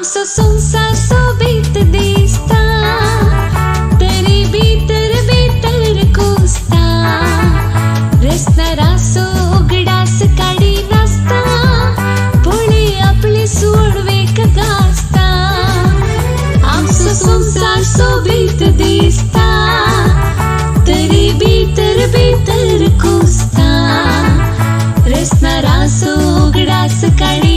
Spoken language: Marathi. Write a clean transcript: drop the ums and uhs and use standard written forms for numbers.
आमचो संसार सोबीत दिसता, तरी भीतर भीतर कुसता. रस्ता सो उगडास काढी नासता, पुढे आपली सोडवेक गासता. आमचो संसार सोबीत दिसता, तरी भीतर भीतर कुसता. रस्ता सो उगडास काढी